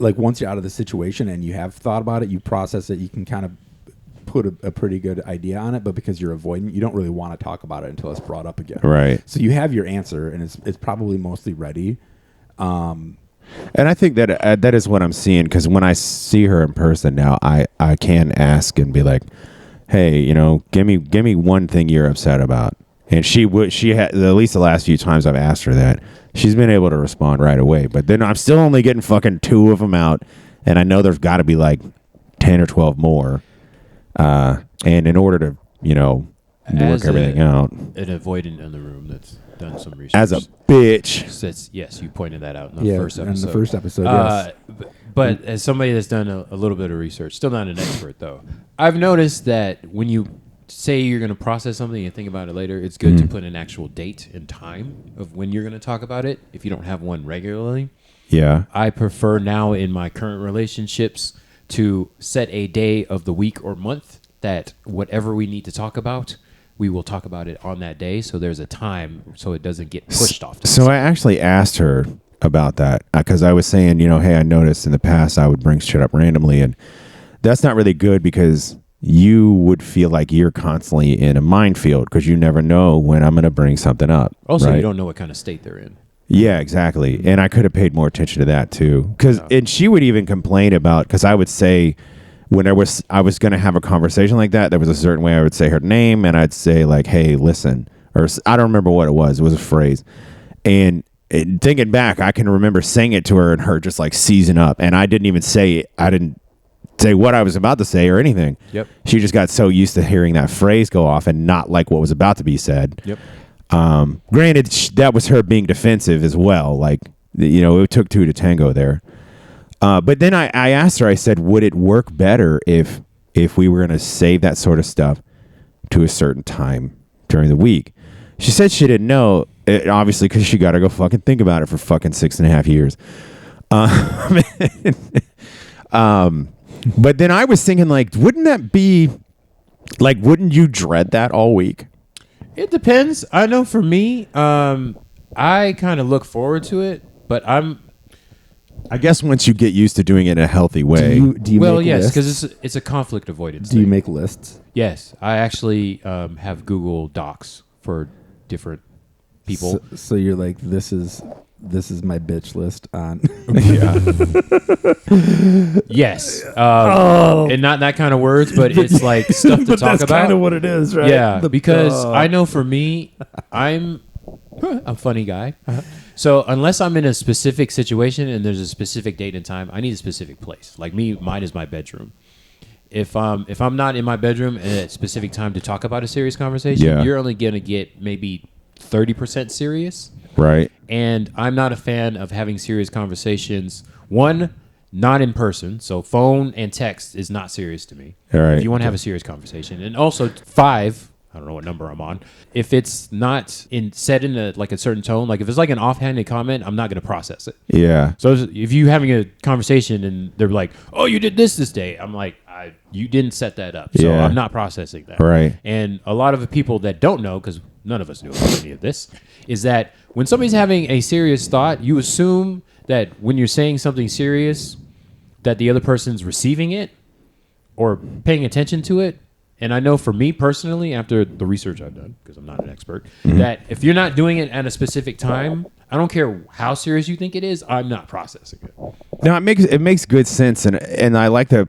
like once you're out of the situation and you have thought about it, you process it, you can kind of put a pretty good idea on it, but because you're avoidant, you don't really want to talk about it until it's brought up again. Right. So you have your answer, and it's probably mostly ready. And I think that that is what I'm seeing, because when I see her in person now, I can ask and be like, hey, give me one thing you're upset about. And she had, at least the last few times I've asked her that, she's been able to respond right away. But then I'm still only getting fucking 2 of them out, and I know there's got to be like 10 or 12 more. And in order to, work everything out. An avoidant in the room that's done some research. As a bitch. Yes, you pointed that out in the first episode. In the first episode, yes. But as somebody that's done a little bit of research, still not an expert though, I've noticed that when you say you're going to process something and think about it later, it's good to put an actual date and time of when you're going to talk about it if you don't have one regularly. Yeah. I prefer now in my current relationships to set a day of the week or month that whatever we need to talk about, we will talk about it on that day. So there's a time so it doesn't get pushed off. So I actually asked her about that because I was saying, hey, I noticed in the past I would bring shit up randomly, and that's not really good because you would feel like you're constantly in a minefield because you never know when I'm going to bring something up. Also, right? You don't know what kind of state they're in. Yeah, exactly. And I could have paid more attention to that too. And she would even complain about, because I would say when I was going to have a conversation like that, there was a certain way I would say her name, and I'd say like, hey, listen, or I don't remember what it was. It was a phrase. And thinking back, I can remember saying it to her and her just like seizing up. And I didn't even say it. I didn't say what I was about to say or anything. Yep. She just got so used to hearing that phrase go off and not like what was about to be said. Yep. Granted, that was her being defensive as well. Like, it took 2 to tango there. But then I asked her, I said, would it work better if we were going to save that sort of stuff to a certain time during the week? She said she didn't know, obviously, because she got to go fucking think about it for fucking 6.5 years. But then I was thinking, like, wouldn't that be, like, wouldn't you dread that all week? It depends. I know for me, I kind of look forward to it, but I guess once you get used to doing it in a healthy way. Do you well, make yes, lists? because it's a conflict avoidance. Do you thing. make lists? Yes, I actually have Google Docs for different people. So you're like, this is this is my bitch list on. Yes. And not that kind of words, but it's like stuff to but talk that's about. kind of what it is, right? Yeah, because I know for me, I'm a funny guy. So unless I'm in a specific situation and there's a specific date and time, I need a specific place. Like mine is my bedroom. If I'm not in my bedroom at a specific time to talk about a serious conversation, you're only gonna get maybe 30% serious. Right. And I'm not a fan of having serious conversations. One, not in person. So phone and text is not serious to me. All right. If you want to have a serious conversation. And also 5, I don't know what number I'm on. If it's not said in a certain tone, like if it's like an offhanded comment, I'm not going to process it. Yeah. So if you're having a conversation and they're like, "Oh, you did this day," I'm like, "You didn't set that up," so Yeah. I'm not processing that. Right. And a lot of the people that don't know, because none of us knew about any of this, is that when somebody's having a serious thought, you assume that when you're saying something serious, that the other person's receiving it or paying attention to it. And I know for me personally, after the research I've done, because I'm not an expert, that if you're not doing it at a specific time, I don't care how serious you think it is, I'm not processing it. No, it makes good sense, and I like the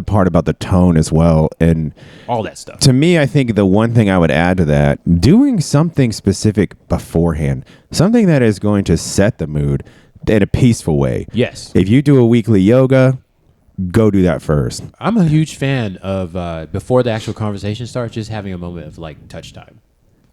part about the tone as well, and All that stuff. to me, I think the one thing I would add to that, doing something specific beforehand, something that is going to set the mood in a peaceful way. Yes. If you do a weekly yoga, go do that first. I'm a huge fan of before the actual conversation starts, just having a moment of like touch time.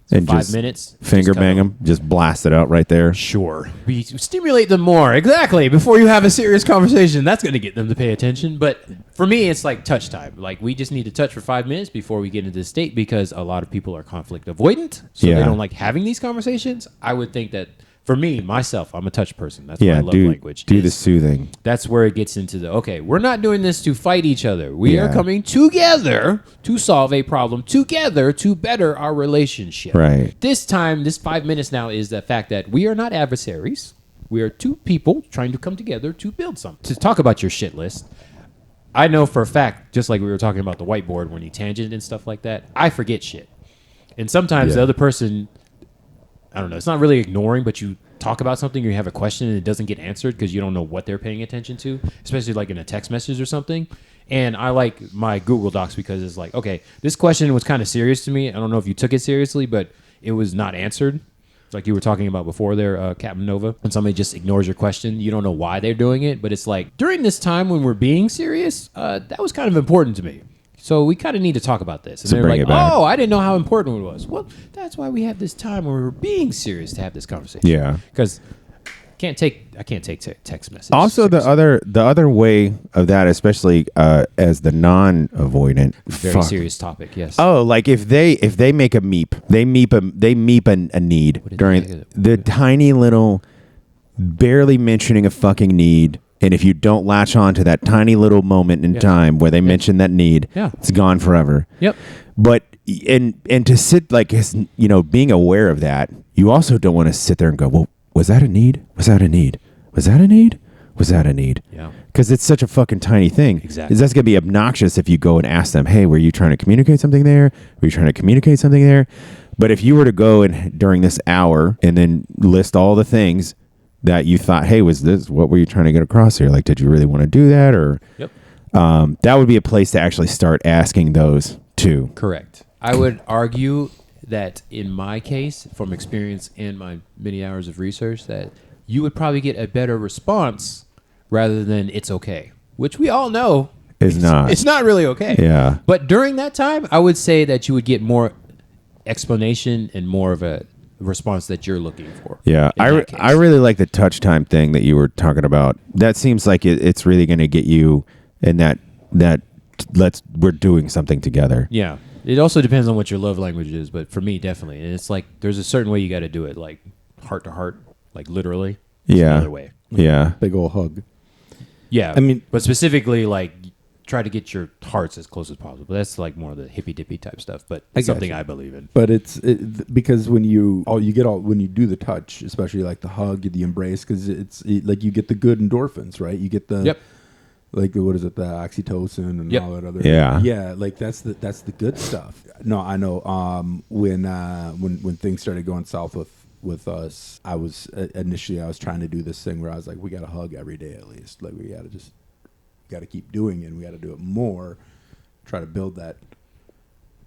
So And 5 just minutes. Finger just bang them, just blast it out right there. Sure. We stimulate them more. Exactly. Before you have a serious conversation, that's going to get them to pay attention. But for me, it's like touch time. Like we just need to touch for 5 minutes before we get into this state because a lot of people are conflict avoidant. So they Yeah. don't like having these conversations. I would think that for me, myself, I'm a touch person. That's my Yeah, love do language. the is- soothing. That's where it gets into okay, we're not doing this to fight each other. We are Yeah. coming together to solve a problem together to better our relationship. Right. This time, this 5 minutes now is the fact that we are not adversaries. We are two people trying to come together to build something. To talk about your shit list, I know for a fact, just like we were talking about the whiteboard when you tangent and stuff like that, I forget shit. And sometimes the other person, I don't know, it's not really ignoring, but you talk about something or you have a question and it doesn't get answered because you don't know what they're paying attention to, especially like in a text message or something. And I like my Google Docs because it's like, okay, this question was kind of serious to me. I don't know if you took it seriously, but it was not answered. Like you were talking about before there, Captain Nova, when somebody just ignores your question, you don't know why they're doing it, but it's like during this time when we're being serious, that was kind of important to me. So we kind of need to talk about this. And So they're bring like, it back. oh, I didn't know how important it was. Well, that's why we have this time where we're being serious to have this conversation. Yeah. Because I can't take text messages. Also, the other way of that, especially as the non-avoidant, very serious topic. Yes. Oh, like if they make a meep, they meep a need did during they- the tiny little, barely mentioning a fucking need, and if you don't latch on to that tiny little moment in time where they mention that need, it's gone forever. Yep. But and to sit like being aware of that, you also don't want to sit there and go, well, was that a need? Was that a need? Was that a need? Was that a need? Yeah. Because it's such a fucking tiny thing. Exactly. That's going to be obnoxious if you go and ask them, hey, were you trying to communicate something there? Were you trying to communicate something there? But if you were to go and during this hour and then list all the things that you thought, hey, what were you trying to get across here? Like, did you really want to do that? Or that would be a place to actually start asking those too. Correct. I would argue that in my case, from experience and my many hours of research, that you would probably get a better response rather than it's okay, which we all know It's not really okay. Yeah. But during that time, I would say that you would get more explanation and more of a response that you're looking for. Yeah, I really like the touch time thing that you were talking about. That seems like it's really going to get you in that we're doing something together. Yeah. It also depends on what your love language is, but for me, definitely. And it's like there's a certain way you got to do it, like heart to heart, like literally. There's another way. Yeah. Big old hug. Yeah. I mean, but specifically, like try to get your hearts as close as possible. That's like more of the hippy dippy type stuff, but it's something I believe in. But because when you do the touch, especially like the hug, the embrace, because like you get the good endorphins, right? You get the like what is it, the oxytocin and all that other like that's the good stuff. No, I know when things started going south with with us. I was initially I was trying to do this thing where I was like, we got to hug every day at least. Like we got to keep doing it. And we got to do it more. Try to build that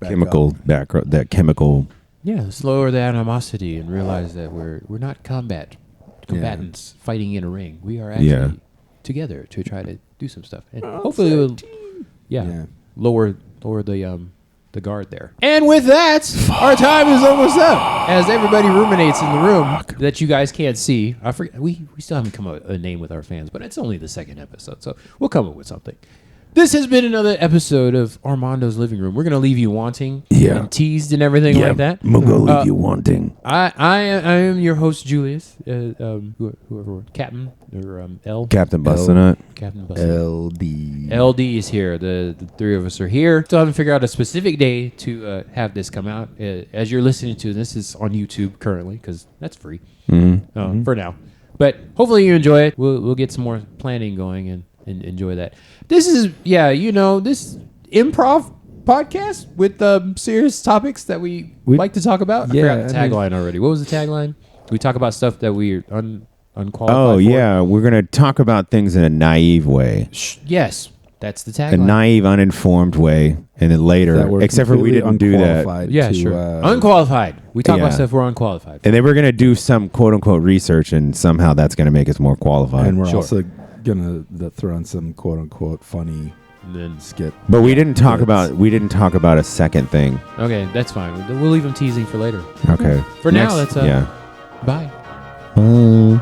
chemical up. background, that chemical. Yeah, let's lower the animosity and realize that we're not combatants fighting in a ring. We are actually together to try to do some stuff, and hopefully it will, lower the guard there. And with that, our time is almost up. As everybody ruminates in the room that you guys can't see, I forget we still haven't come up with a name with our fans, but it's only the second episode, so we'll come up with something. This has been another episode of Armando's Living Room. We're going to leave you wanting and teased and everything like that. I'm going to leave you wanting. I am your host, Julius, whoever, Captain, or L. Captain Bustinut. Captain Bustinut. LD. LD is here. The three of us are here. Still haven't figured out a specific day to have this come out. As you're listening to this, is on YouTube currently, because that's free for now. But hopefully you enjoy it. We'll get some more planning going and enjoy that. This is, this improv podcast with serious topics that we like to talk about. I forgot the tagline already. What was the tagline? We talk about stuff that we're unqualified Oh, for. yeah. We're going to talk about things in a naive way. Yes, that's the tagline. A naive, uninformed way. And then later, except for we didn't do that. Yeah, sure. Unqualified. We talk about stuff we're unqualified for. And then we're going to do some quote-unquote research, and somehow that's going to make us more qualified. And we're also going to throw in some quote-unquote funny skit. But we didn't talk about a second thing. Okay, that's fine. We'll leave them teasing for later. Okay. For now, let's bye. Bye.